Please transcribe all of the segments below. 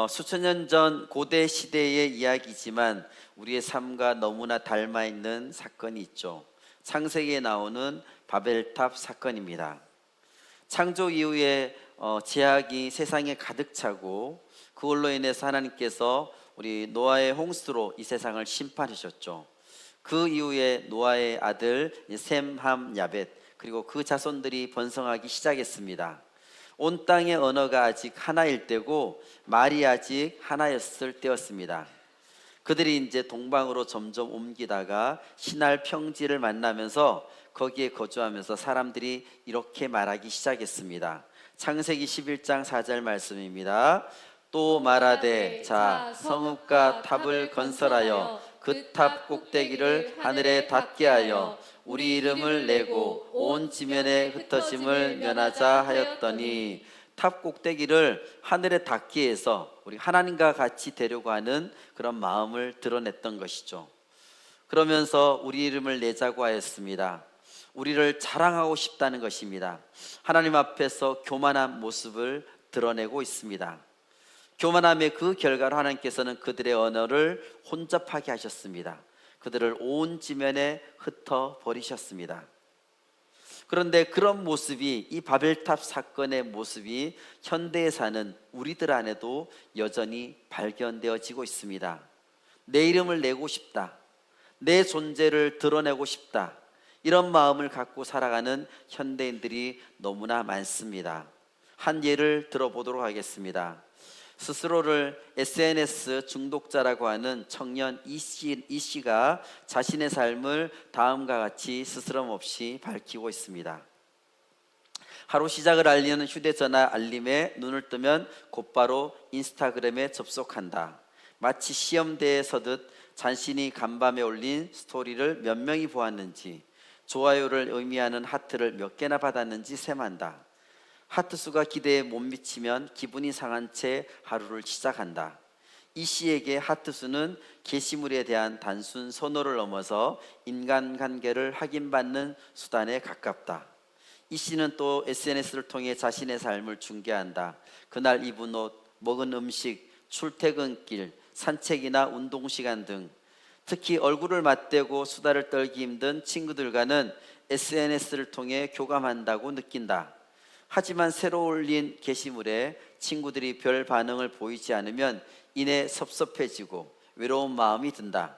수천 년 전 고대 시대의 이야기지만 우리의 삶과 너무나 닮아 있는 사건이 있죠. 창세기에 나오는 바벨탑 사건입니다. 창조 이후에 죄악이 세상에 가득 차고 그걸로 인해서 하나님께서 우리 노아의 홍수로 이 세상을 심판하셨죠. 그 이후에 노아의 아들 셈, 함, 야벳 그리고 그 자손들이 번성하기 시작했습니다. 온 땅의 언어가 아직 하나일 때고 말이 아직 하나였을 때였습니다. 그들이 이제 동방으로 점점 옮기다가 신할 평지를 만나면서 거기에 거주하면서 사람들이 이렇게 말하기 시작했습니다. 창세기 11장 4절 말씀입니다. 또 말하되 자 성읍과 탑을 건설하여 그 탑 꼭대기를 하늘에 닿게 하여 우리 이름을 내고 온 지면에 흩어짐을 면하자 하였더니, 탑 꼭대기를 하늘에 닿기 위해서 우리 하나님과 같이 되려고 하는 그런 마음을 드러냈던 것이죠. 그러면서 우리 이름을 내자고 하였습니다. 우리를 자랑하고 싶다는 것입니다. 하나님 앞에서 교만한 모습을 드러내고 있습니다. 교만함의 그 결과로 하나님께서는 그들의 언어를 혼잡하게 하셨습니다. 그들을 온 지면에 흩어 버리셨습니다. 그런데 그런 모습이, 이 바벨탑 사건의 모습이 현대에 사는 우리들 안에도 여전히 발견되어지고 있습니다. 내 이름을 내고 싶다, 내 존재를 드러내고 싶다, 이런 마음을 갖고 살아가는 현대인들이 너무나 많습니다. 한 예를 들어보도록 하겠습니다. 스스로를 SNS 중독자라고 하는 청년 이씨가 자신의 삶을 다음과 같이 스스럼 없이 밝히고 있습니다. 하루 시작을 알리는 휴대전화 알림에 눈을 뜨면 곧바로 인스타그램에 접속한다. 마치 시험대에 서듯 자신이 간밤에 올린 스토리를 몇 명이 보았는지, 좋아요를 의미하는 하트를 몇 개나 받았는지 셈한다. 하트 수가 기대에 못 미치면 기분이 상한 채 하루를 시작한다. 이 씨에게 하트 수는 게시물에 대한 단순 선호를 넘어서 인간관계를 확인받는 수단에 가깝다. 이 씨는 또 SNS를 통해 자신의 삶을 중계한다. 그날 입은 옷, 먹은 음식, 출퇴근길, 산책이나 운동시간 등, 특히 얼굴을 맞대고 수다를 떨기 힘든 친구들과는 SNS를 통해 교감한다고 느낀다. 하지만 새로 올린 게시물에 친구들이 별 반응을 보이지 않으면 이내 섭섭해지고 외로운 마음이 든다.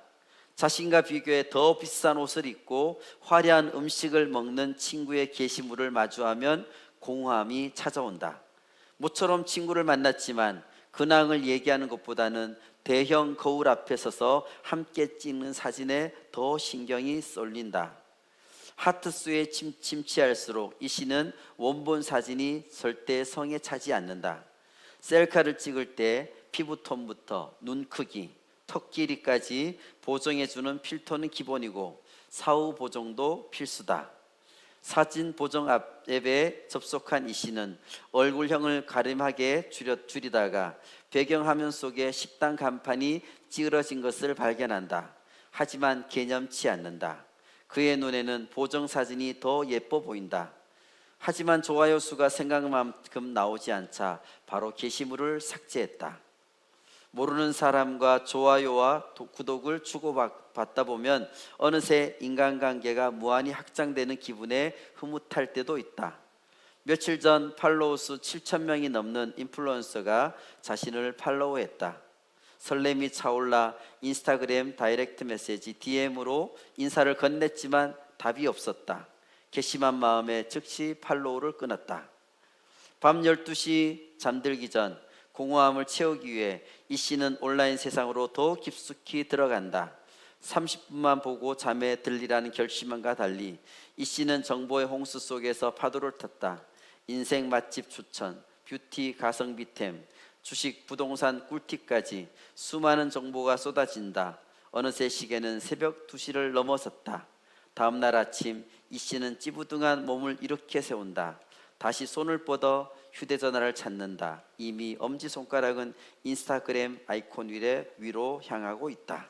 자신과 비교해 더 비싼 옷을 입고 화려한 음식을 먹는 친구의 게시물을 마주하면 공허함이 찾아온다. 모처럼 친구를 만났지만 근황을 얘기하는 것보다는 대형 거울 앞에 서서 함께 찍는 사진에 더 신경이 쏠린다. 하트수에 침체할수록 이 씨는 원본 사진이 절대 성에 차지 않는다. 셀카를 찍을 때 피부톤부터 눈 크기, 턱 길이까지 보정해주는 필터는 기본이고 사후 보정도 필수다. 사진 보정 앱에 접속한 이 씨는 얼굴형을 가림하게 줄이다가 배경화면 속에 식당 간판이 찌그러진 것을 발견한다. 하지만 개념치 않는다. 그의 눈에는 보정 사진이 더 예뻐 보인다. 하지만 좋아요 수가 생각만큼 나오지 않자 바로 게시물을 삭제했다. 모르는 사람과 좋아요와 구독을 주고받다 보면 어느새 인간관계가 무한히 확장되는 기분에 흐뭇할 때도 있다. 며칠 전 팔로워 수 7,000명이 넘는 인플루언서가 자신을 팔로우했다. 설렘이 차올라 인스타그램 다이렉트 메시지 DM으로 인사를 건넸지만 답이 없었다. 괘씸한 마음에 즉시 팔로우를 끊었다. 밤 12시 잠들기 전 공허함을 채우기 위해 이 씨는 온라인 세상으로 더 깊숙이 들어간다. 30분만 보고 잠에 들리라는 결심과 달리 이 씨는 정보의 홍수 속에서 파도를 탔다. 인생 맛집 추천, 뷰티 가성비템, 주식 부동산 꿀팁까지 수많은 정보가 쏟아진다. 어느새 시계는 새벽 2시를 넘어섰다. 다음날 아침 이 씨는 찌부둥한 몸을 일으켜 세운다. 다시 손을 뻗어 휴대전화를 찾는다. 이미 엄지손가락은 인스타그램 아이콘 위로 향하고 있다.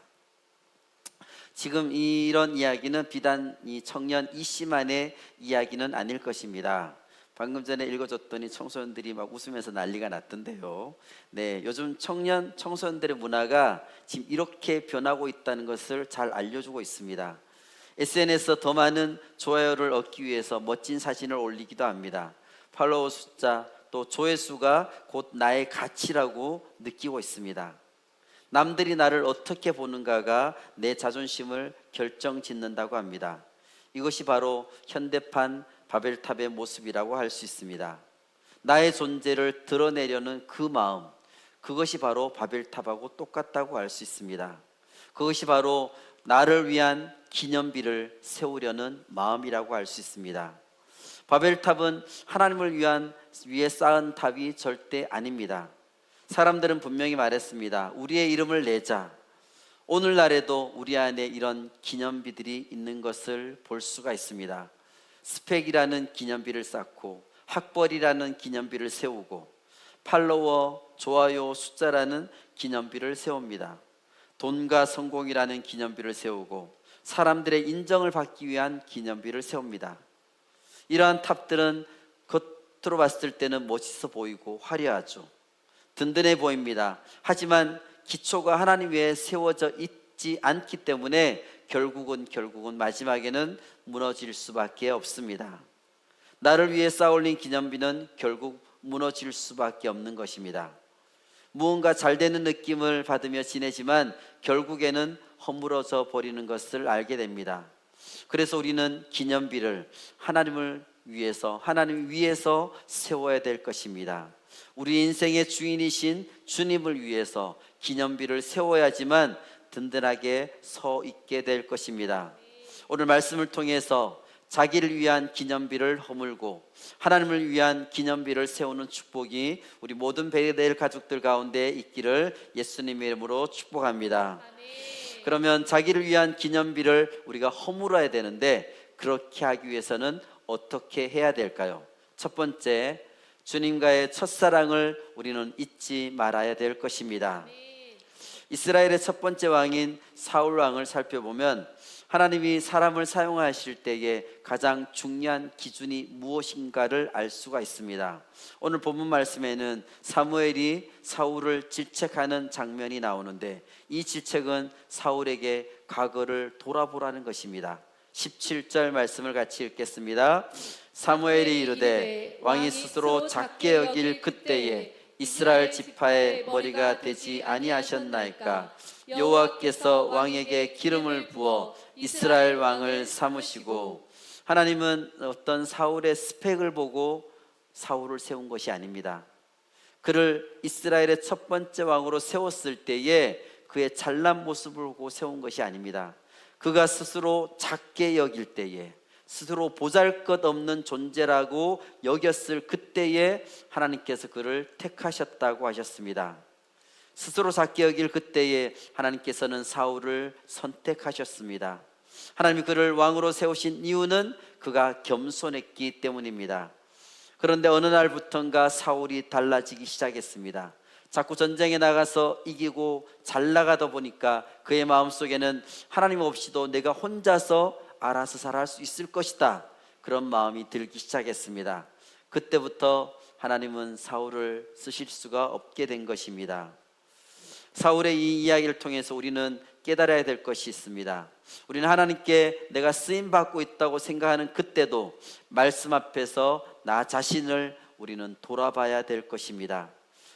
지금 이런 이야기는 비단 이 청년 이 씨만의 이야기는 아닐 것입니다. 방금 전에 읽어줬더니 청소년들이 막 웃으면서 난리가 났던데요. 네, 요즘 청소년들의 문화가 지금 이렇게 변하고 있다는 것을 잘 알려주고 있습니다. SNS에서 더 많은 좋아요를 얻기 위해서 멋진 사진을 올리기도 합니다. 팔로워 숫자 또 조회수가 곧 나의 가치라고 느끼고 있습니다. 남들이 나를 어떻게 보는가가 내 자존심을 결정짓는다고 합니다. 이것이 바로 현대판 바벨탑의 모습이라고 할 수 있습니다. 나의 존재를 드러내려는 그 마음, 그것이 바로 바벨탑하고 똑같다고 할 수 있습니다. 그것이 바로 나를 위한 기념비를 세우려는 마음이라고 할 수 있습니다. 바벨탑은 하나님을 위해 쌓은 탑이 절대 아닙니다. 사람들은 분명히 말했습니다. 우리의 이름을 내자. 오늘날에도 우리 안에 이런 기념비들이 있는 것을 볼 수가 있습니다. 스펙이라는 기념비를 쌓고 학벌이라는 기념비를 세우고 팔로워, 좋아요, 숫자라는 기념비를 세웁니다. 돈과 성공이라는 기념비를 세우고 사람들의 인정을 받기 위한 기념비를 세웁니다. 이러한 탑들은 겉으로 봤을 때는 멋있어 보이고 화려하죠. 든든해 보입니다. 하지만 기초가 하나님 위에 세워져 있지 않기 때문에 결국은 마지막에는 무너질 수밖에 없습니다. 나를 위해 쌓아올린 기념비는 결국 무너질 수밖에 없는 것입니다. 무언가 잘 되는 느낌을 받으며 지내지만 결국에는 허물어져 버리는 것을 알게 됩니다. 그래서 우리는 기념비를 하나님 위해서 세워야 될 것입니다. 우리 인생의 주인이신 주님을 위해서 기념비를 세워야지만 든든하게 서 있게 될 것입니다. 오늘 말씀을 통해서 자기를 위한 기념비를 허물고 하나님을 위한 기념비를 세우는 축복이 우리 모든 베델 가족들 가운데 있기를 예수님의 이름으로 축복합니다. 그러면 자기를 위한 기념비를 우리가 허물어야 되는데 그렇게 하기 위해서는 어떻게 해야 될까요? 첫 번째, 주님과의 첫사랑을 우리는 잊지 말아야 될 것입니다. 이스라엘의 첫 번째 왕인 사울 왕을 살펴보면 하나님이 사람을 사용하실 때에 가장 중요한 기준이 무엇인가를 알 수가 있습니다. 오늘 본문 말씀에는 사무엘이 사울을 질책하는 장면이 나오는데 이 질책은 사울에게 과거를 돌아보라는 것입니다. 17절 말씀을 같이 읽겠습니다. 사무엘이 이르되 왕이 스스로 작게 여길 그때에 이스라엘 지파의 머리가 되지 아니하셨나이까. 여호와께서 왕에게 기름을 부어 이스라엘 왕을 삼으시고. 하나님은 어떤 사울의 스펙을 보고 사울을 세운 것이 아닙니다. 그를 이스라엘의 첫 번째 왕으로 세웠을 때에 그의 잘난 모습을 보고 세운 것이 아닙니다. 그가 스스로 작게 여길 때에, 스스로 보잘것없는 존재라고 여겼을 그때에 하나님께서 그를 택하셨다고 하셨습니다. 스스로 작게 여길 그때에 하나님께서는 사울을 선택하셨습니다. 하나님이 그를 왕으로 세우신 이유는 그가 겸손했기 때문입니다. 그런데 어느 날부턴가 사울이 달라지기 시작했습니다. 자꾸 전쟁에 나가서 이기고 잘 나가다 보니까 그의 마음속에는 하나님 없이도 내가 혼자서 알아서 살아갈 수 있을 것이다, 그런 마음이 들기 시작했습니다. 그때부터 하나님은 사울을 쓰실 수가 없게 된 것입니다. 사울의 이 이야기를 통해서 우리는 깨달아야 될 것이 있습니다. 우리는 하나님께 내가 쓰임받고 있다고 생각하는 그때도 말씀 앞에서 나 자신을 우리는 돌아봐야 될 것입니다.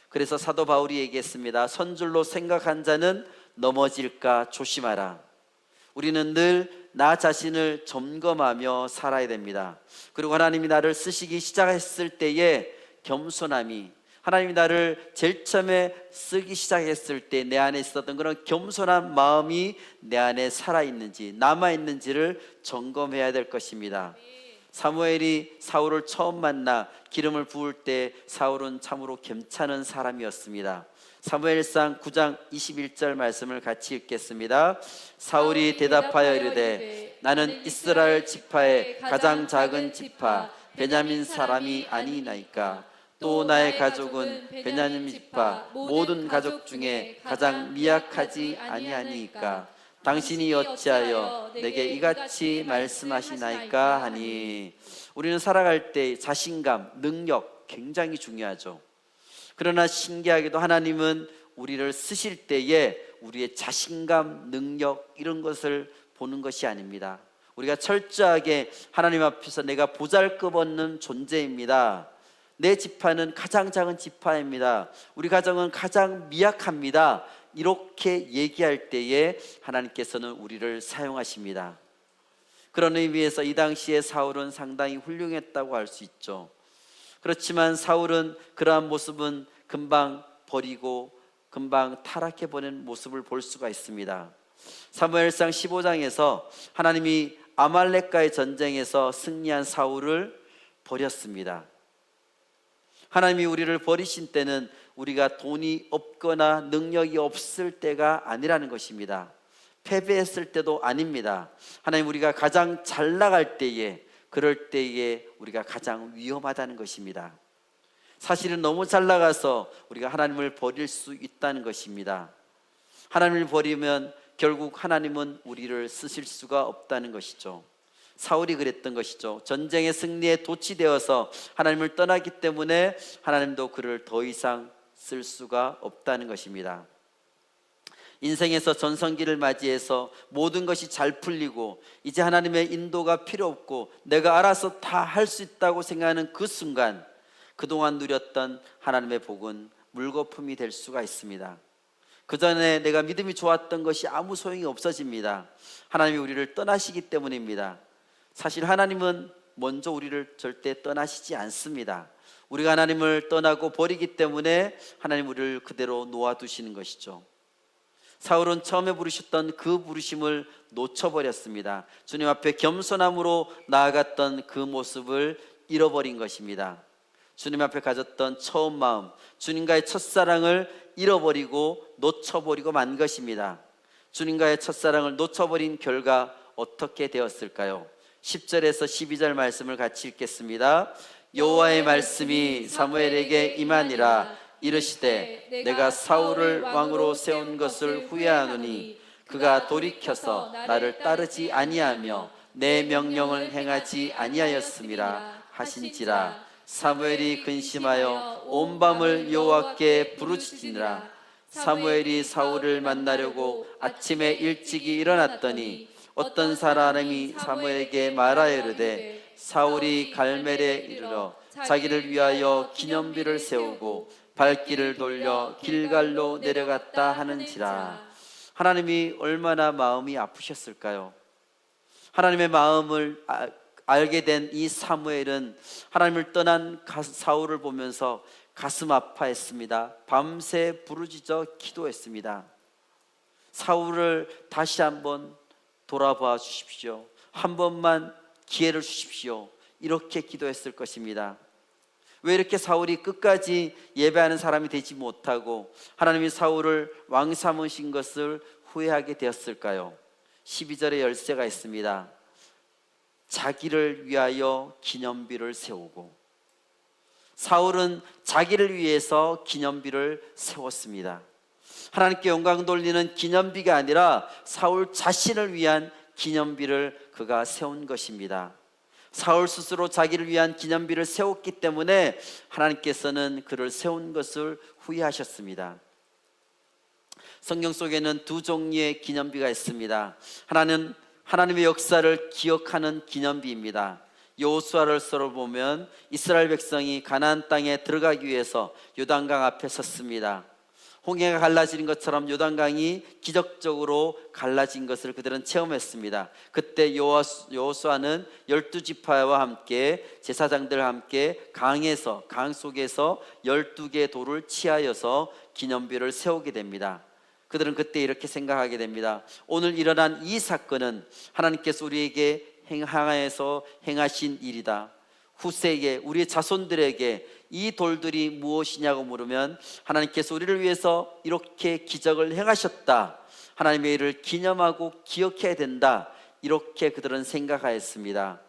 그래서 사도 바울이 얘기했습니다. 선줄로 생각한 자는 넘어질까 조심하라. 우리는 늘 나 자신을 점검하며 살아야 됩니다. 그리고 하나님이 나를 쓰시기 시작했을 때에 겸손함이, 하나님이 나를 제일 처음에 쓰기 시작했을 때 내 안에 있었던 그런 겸손한 마음이 내 안에 살아있는지 남아있는지를 점검해야 될 것입니다. 사무엘이 사울을 처음 만나 기름을 부을 때 사울은 참으로 괜찮은 사람이었습니다. 사무엘상 9장 21절 말씀을 같이 읽겠습니다. 사울이 대답하여 이르되 나는 이스라엘 지파의 가장 작은 지파 베냐민 사람이 아니나이까. 또 나의 가족은 베냐민 지파 모든 가족 중에 가장 미약하지 아니하니까. 당신이 어찌하여 내게 이같이 말씀하시나이까 하니. 우리는 살아갈 때 자신감, 능력 굉장히 중요하죠. 그러나 신기하게도 하나님은 우리를 쓰실 때에 우리의 자신감, 능력 이런 것을 보는 것이 아닙니다. 우리가 철저하게 하나님 앞에서 내가 보잘것없는 존재입니다. 내 지파는 가장 작은 지파입니다. 우리 가정은 가장 미약합니다. 이렇게 얘기할 때에 하나님께서는 우리를 사용하십니다. 그런 의미에서 이 당시에 사울은 상당히 훌륭했다고 할 수 있죠. 그렇지만 사울은 그러한 모습은 금방 버리고 금방 타락해버리는 모습을 볼 수가 있습니다. 사무엘상 15장에서 하나님이 아말렉과의 전쟁에서 승리한 사울을 버렸습니다. 하나님이 우리를 버리신 때는 우리가 돈이 없거나 능력이 없을 때가 아니라는 것입니다. 패배했을 때도 아닙니다. 하나님 우리가 가장 잘 나갈 때에, 그럴 때에 우리가 가장 위험하다는 것입니다. 사실은 너무 잘 나가서 우리가 하나님을 버릴 수 있다는 것입니다. 하나님을 버리면 결국 하나님은 우리를 쓰실 수가 없다는 것이죠. 사울이 그랬던 것이죠. 전쟁의 승리에 도취되어서 하나님을 떠나기 때문에 하나님도 그를 더 이상 쓸 수가 없다는 것입니다. 인생에서 전성기를 맞이해서 모든 것이 잘 풀리고 이제 하나님의 인도가 필요 없고 내가 알아서 다 할 수 있다고 생각하는 그 순간, 그동안 누렸던 하나님의 복은 물거품이 될 수가 있습니다. 그 전에 내가 믿음이 좋았던 것이 아무 소용이 없어집니다. 하나님이 우리를 떠나시기 때문입니다. 사실 하나님은 먼저 우리를 절대 떠나시지 않습니다. 우리가 하나님을 떠나고 버리기 때문에 하나님 우리를 그대로 놓아두시는 것이죠. 사울은 처음에 부르셨던 그 부르심을 놓쳐버렸습니다. 주님 앞에 겸손함으로 나아갔던 그 모습을 잃어버린 것입니다. 주님 앞에 가졌던 처음 마음, 주님과의 첫사랑을 잃어버리고 놓쳐버리고 만 것입니다. 주님과의 첫사랑을 놓쳐버린 결과 어떻게 되었을까요? 10절에서 12절 말씀을 같이 읽겠습니다. 여호와의 말씀이 사무엘에게 임하니라. 이르시되 내가 사울을 왕으로 세운 것을 후회하노니 그가 돌이켜서 나를 따르지 아니하며 내 명령을 행하지 아니하였음이라 하신지라. 사무엘이 근심하여 온 밤을 여호와께 부르짖으니라. 사무엘이 사울을 만나려고 아침에 일찍이 일어났더니 어떤 사람이 사무엘에게 말하여 이르되 사울이 갈멜에 이르러 자기를 위하여 기념비를 세우고 발길을 돌려 길갈로 내려갔다 하는지라. 하나님이 얼마나 마음이 아프셨을까요? 하나님의 마음을 알게 된 이 사무엘은 하나님을 떠난 사울을 보면서 가슴 아파했습니다. 밤새 부르짖어 기도했습니다. 사울을 다시 한번 돌아봐 주십시오. 한 번만 기회를 주십시오. 이렇게 기도했을 것입니다. 왜 이렇게 사울이 끝까지 예배하는 사람이 되지 못하고 하나님이 사울을 왕 삼으신 것을 후회하게 되었을까요? 12절에 열쇠가 있습니다. 자기를 위하여 기념비를 세우고, 사울은 자기를 위해서 기념비를 세웠습니다. 하나님께 영광 돌리는 기념비가 아니라 사울 자신을 위한 기념비를 그가 세운 것입니다. 사울 스스로 자기를 위한 기념비를 세웠기 때문에 하나님께서는 그를 세운 것을 후회하셨습니다. 성경 속에는 두 종류의 기념비가 있습니다. 하나는 하나님의 역사를 기억하는 기념비입니다. 여호수아서를 보면 이스라엘 백성이 가나안 땅에 들어가기 위해서 요단강 앞에 섰습니다. 홍해가 갈라지는 것처럼 요단강이 기적적으로 갈라진 것을 그들은 체험했습니다. 그때 여호수아는 12지파와 함께 제사장들과 함께 강 속에서 12개의 돌을 치하여서 기념비를 세우게 됩니다. 그들은 그때 이렇게 생각하게 됩니다. 오늘 일어난 이 사건은 하나님께서 우리에게 행하신 일이다. 후세에 우리의 자손들에게 이 돌들이 무엇이냐고 물으면 하나님께서 우리를 위해서 이렇게 기적을 행하셨다. 하나님의 일을 기념하고 기억해야 된다. 이렇게 그들은 생각하였습니다.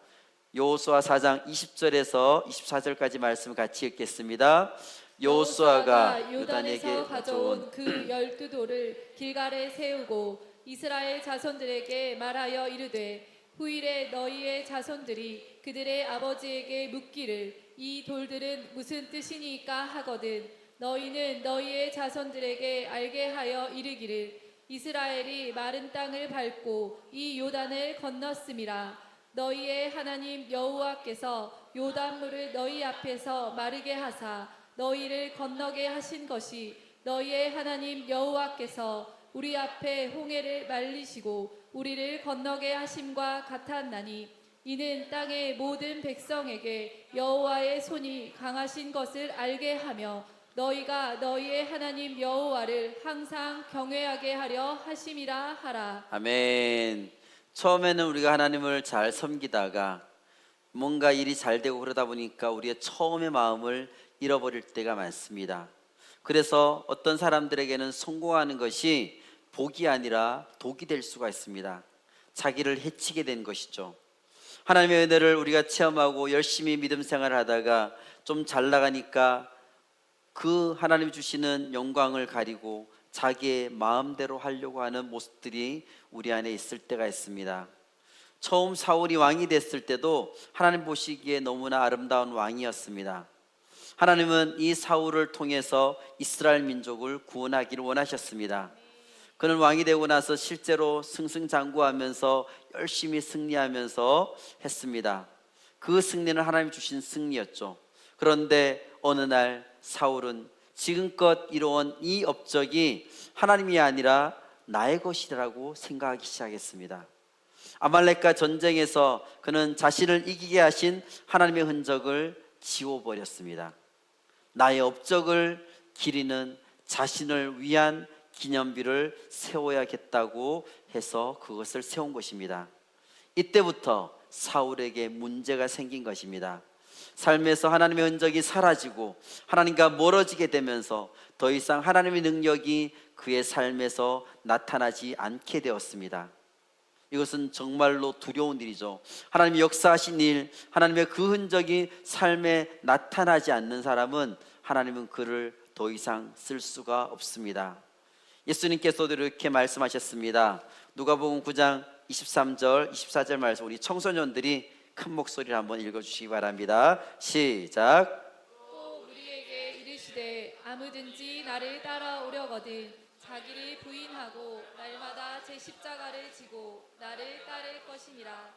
여호수아 4장 20절에서 24절까지 말씀 같이 읽겠습니다. 여호수아가 요단에게 가져온 그 12돌을 길갈에 세우고 이스라엘 자손들에게 말하여 이르되 후일에 너희의 자손들이 그들의 아버지에게 묻기를 이 돌들은 무슨 뜻이니까 하거든 너희는 너희의 자손들에게 알게 하여 이르기를 이스라엘이 마른 땅을 밟고 이 요단을 건넜음이라. 너희의 하나님 여호와께서 요단물을 너희 앞에서 마르게 하사 너희를 건너게 하신 것이 너희의 하나님 여호와께서 우리 앞에 홍해를 말리시고 우리를 건너게 하심과 같았나니 이는 땅의 모든 백성에게 여호와의 손이 강하신 것을 알게 하며 너희가 너희의 하나님 여호와를 항상 경외하게 하려 하심이라 하라. 아멘. 처음에는 우리가 하나님을 잘 섬기다가 뭔가 일이 잘 되고 그러다 보니까 우리의 처음의 마음을 잃어버릴 때가 많습니다. 그래서 어떤 사람들에게는 성공하는 것이 복이 아니라 독이 될 수가 있습니다. 자기를 해치게 된 것이죠. 하나님의 은혜를 우리가 체험하고 열심히 믿음 생활을 하다가 좀 잘 나가니까 그 하나님 주시는 영광을 가리고 자기의 마음대로 하려고 하는 모습들이 우리 안에 있을 때가 있습니다. 처음 사울이 왕이 됐을 때도 하나님 보시기에 너무나 아름다운 왕이었습니다. 하나님은 이 사울을 통해서 이스라엘 민족을 구원하기를 원하셨습니다. 그는 왕이 되고 나서 실제로 승승장구하면서 열심히 승리하면서 했습니다. 그 승리는 하나님 주신 승리였죠. 그런데 어느 날 사울은 지금껏 이루어온 이 업적이 하나님이 아니라 나의 것이라고 생각하기 시작했습니다. 아말렉과 전쟁에서 그는 자신을 이기게 하신 하나님의 흔적을 지워버렸습니다. 나의 업적을 기리는 자신을 위한 기념비를 세워야겠다고 해서 그것을 세운 것입니다. 이때부터 사울에게 문제가 생긴 것입니다. 삶에서 하나님의 흔적이 사라지고 하나님과 멀어지게 되면서 더 이상 하나님의 능력이 그의 삶에서 나타나지 않게 되었습니다. 이것은 정말로 두려운 일이죠. 하나님의 역사하신 일, 하나님의 그 흔적이 삶에 나타나지 않는 사람은 하나님은 그를 더 이상 쓸 수가 없습니다. 예수님께서도 이렇게 말씀하셨습니다. 누가복음 9장 23절, 24절 말씀 우리 청소년들이 큰 목소리로 한번 읽어주시기 바랍니다. 시작. 또 우리에게 이르시되 아무든지 나를 따라오려거든 자기를 부인하고 날마다 제 십자가를 지고 나를 따를 것이니라.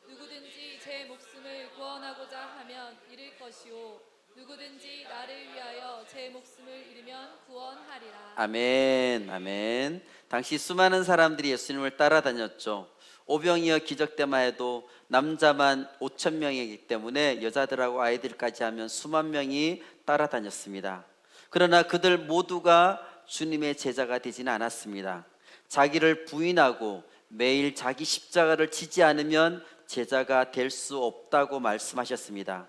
누구든지 제 목숨을 구원하고자 하면 잃을 것이요 누구든지 나를 위하여 제 목숨을 잃으면 구원하리라. 아멘, 아멘. 당시 수많은 사람들이 예수님을 따라다녔죠. 오병이어 기적 때만 해도 남자만 5천 명이기 때문에 여자들하고 아이들까지 하면 수만 명이 따라다녔습니다. 그러나 그들 모두가 주님의 제자가 되지는 않았습니다. 자기를 부인하고 매일 자기 십자가를 지지 않으면 제자가 될 수 없다고 말씀하셨습니다.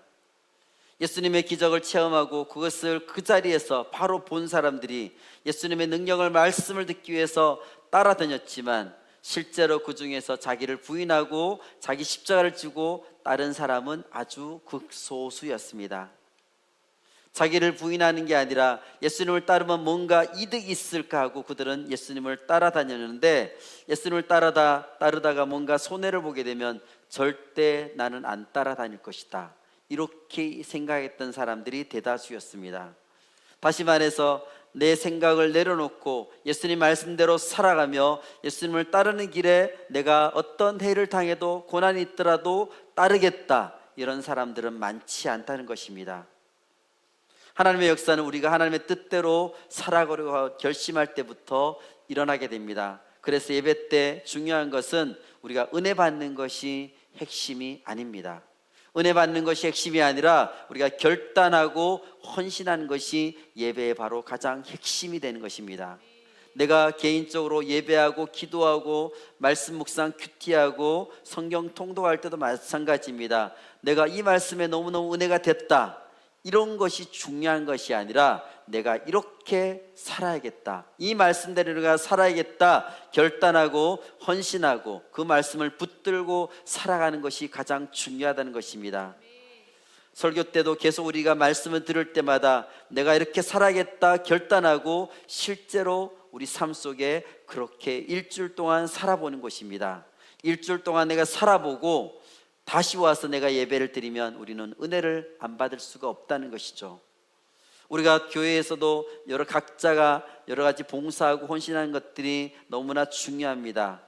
예수님의 기적을 체험하고 그것을 그 자리에서 바로 본 사람들이 예수님의 능력을 말씀을 듣기 위해서 따라다녔지만 실제로 그 중에서 자기를 부인하고 자기 십자가를 지고 따른 사람은 아주 극소수였습니다. 자기를 부인하는 게 아니라 예수님을 따르면 뭔가 이득이 있을까 하고 그들은 예수님을 따라다녔는데 예수님을 따르다가 뭔가 손해를 보게 되면 절대 나는 안 따라다닐 것이다, 이렇게 생각했던 사람들이 대다수였습니다. 다시 말해서 내 생각을 내려놓고 예수님 말씀대로 살아가며 예수님을 따르는 길에 내가 어떤 해를 당해도 고난이 있더라도 따르겠다, 이런 사람들은 많지 않다는 것입니다. 하나님의 역사는 우리가 하나님의 뜻대로 살아가려고 결심할 때부터 일어나게 됩니다. 그래서 예배 때 중요한 것은 우리가 은혜 받는 것이 핵심이 아닙니다. 은혜 받는 것이 핵심이 아니라 우리가 결단하고 헌신하는 것이 예배의 바로 가장 핵심이 되는 것입니다. 내가 개인적으로 예배하고 기도하고 말씀 묵상 큐티하고 성경 통독할 때도 마찬가지입니다. 내가 이 말씀에 너무너무 은혜가 됐다, 이런 것이 중요한 것이 아니라 내가 이렇게 살아야겠다, 이 말씀대로 내가 살아야겠다 결단하고 헌신하고 그 말씀을 붙들고 살아가는 것이 가장 중요하다는 것입니다. 설교 때도 계속 우리가 말씀을 들을 때마다 내가 이렇게 살아야겠다 결단하고 실제로 우리 삶 속에 그렇게 일주일 동안 살아보는 것입니다. 일주일 동안 내가 살아보고 다시 와서 내가 예배를 드리면 우리는 은혜를 안 받을 수가 없다는 것이죠. 우리가 교회에서도 각자가 여러 가지 봉사하고 헌신하는 것들이 너무나 중요합니다.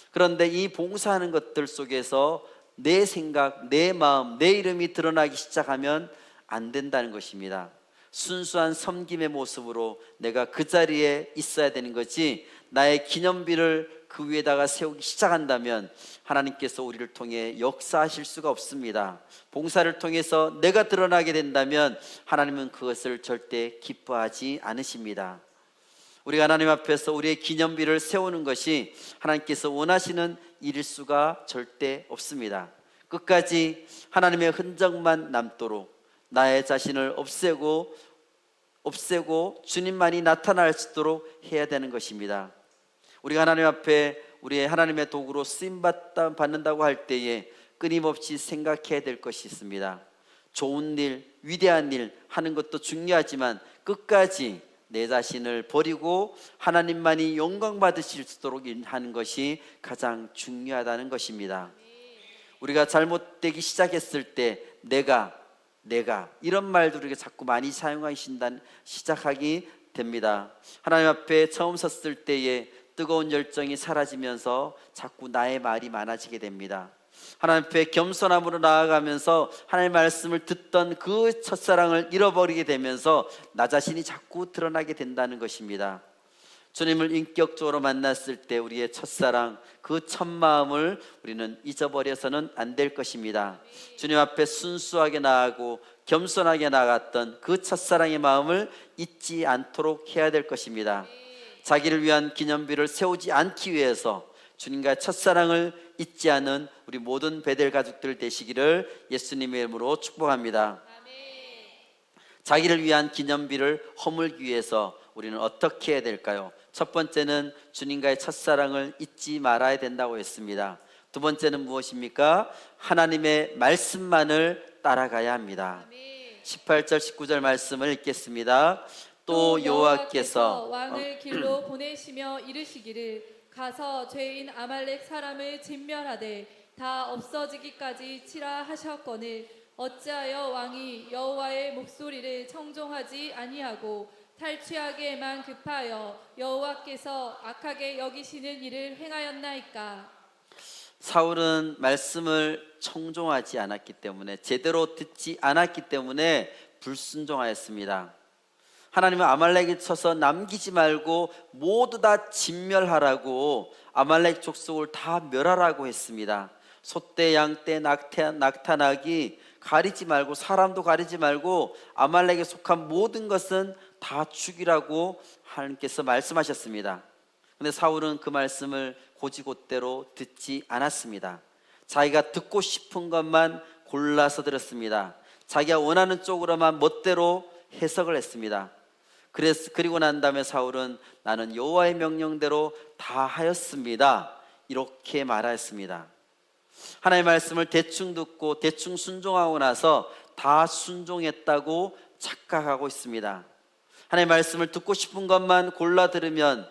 그런데 이 봉사하는 것들 속에서 내 생각, 내 마음, 내 이름이 드러나기 시작하면 안 된다는 것입니다. 순수한 섬김의 모습으로 내가 그 자리에 있어야 되는 거지, 나의 기념비를 그 위에다가 세우기 시작한다면 하나님께서 우리를 통해 역사하실 수가 없습니다. 봉사를 통해서 내가 드러나게 된다면 하나님은 그것을 절대 기뻐하지 않으십니다. 우리가 하나님 앞에서 우리의 기념비를 세우는 것이 하나님께서 원하시는 일일 수가 절대 없습니다. 끝까지 하나님의 흔적만 남도록 나의 자신을 없애고 주님만이 나타날 수 있도록 해야 되는 것입니다. 우리가 하나님 앞에 우리의 하나님의 도구로 쓰임받는다고 할 때에 끊임없이 생각해야 될 것이 있습니다. 좋은 일, 위대한 일 하는 것도 중요하지만 끝까지 내 자신을 버리고 하나님만이 영광 받으실 수 있도록 하는 것이 가장 중요하다는 것입니다. 우리가 잘못되기 시작했을 때 내가 이런 말도 우리가 자꾸 많이 시작하기 됩니다. 하나님 앞에 처음 섰을 때에 뜨거운 열정이 사라지면서 자꾸 나의 말이 많아지게 됩니다. 하나님 앞에 겸손함으로 나아가면서 하나님의 말씀을 듣던 그 첫사랑을 잃어버리게 되면서 나 자신이 자꾸 드러나게 된다는 것입니다. 주님을 인격적으로 만났을 때 우리의 첫사랑, 그 첫마음을 우리는 잊어버려서는 안 될 것입니다. 주님 앞에 순수하게 나아가고 겸손하게 나아갔던 그 첫사랑의 마음을 잊지 않도록 해야 될 것입니다. 자기를 위한 기념비를 세우지 않기 위해서 주님과의 첫사랑을 잊지 않은 우리 모든 베델 가족들 되시기를 예수님의 이름으로 축복합니다. 자기를 위한 기념비를 허물기 위해서 우리는 어떻게 해야 될까요? 첫 번째는 주님과의 첫사랑을 잊지 말아야 된다고 했습니다. 두 번째는 무엇입니까? 하나님의 말씀만을 따라가야 합니다. 18절 19절 말씀을 읽겠습니다. 또 여호와께서 왕을 길로 보내시며 이르시기를 가서 죄인 아말렉 사람을 진멸하되 다 없어지기까지 치라 하셨거늘 어찌하여 왕이 여호와의 목소리를 청종하지 아니하고 탈취하게만 급하여 여호와께서 악하게 여기시는 일을 행하였나이까? 사울은 말씀을 청종하지 않았기 때문에, 제대로 듣지 않았기 때문에 불순종하였습니다. 하나님은 아말렉에 쳐서 남기지 말고 모두 다 진멸하라고, 아말렉 족속을 다 멸하라고 했습니다. 소떼, 양떼, 낙타나귀 가리지 말고, 사람도 가리지 말고 아말렉에 속한 모든 것은 다 죽이라고 하나님께서 말씀하셨습니다. 그런데 사울은 그 말씀을 고지곳대로 듣지 않았습니다. 자기가 듣고 싶은 것만 골라서 들었습니다. 자기가 원하는 쪽으로만 멋대로 해석을 했습니다. 그리고 난 다음에 사울은 나는 여호와의 명령대로 다 하였습니다, 이렇게 말하였습니다. 하나님의 말씀을 대충 듣고 대충 순종하고 나서 다 순종했다고 착각하고 있습니다. 하나님의 말씀을 듣고 싶은 것만 골라 들으면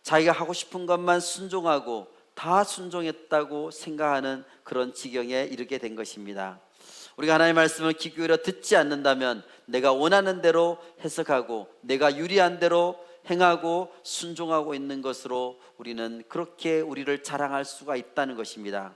자기가 하고 싶은 것만 순종하고 다 순종했다고 생각하는 그런 지경에 이르게 된 것입니다. 우리가 하나님의 말씀을 귀 기울여 듣지 않는다면 내가 원하는 대로 해석하고 내가 유리한 대로 행하고 순종하고 있는 것으로 우리는 그렇게 우리를 자랑할 수가 있다는 것입니다.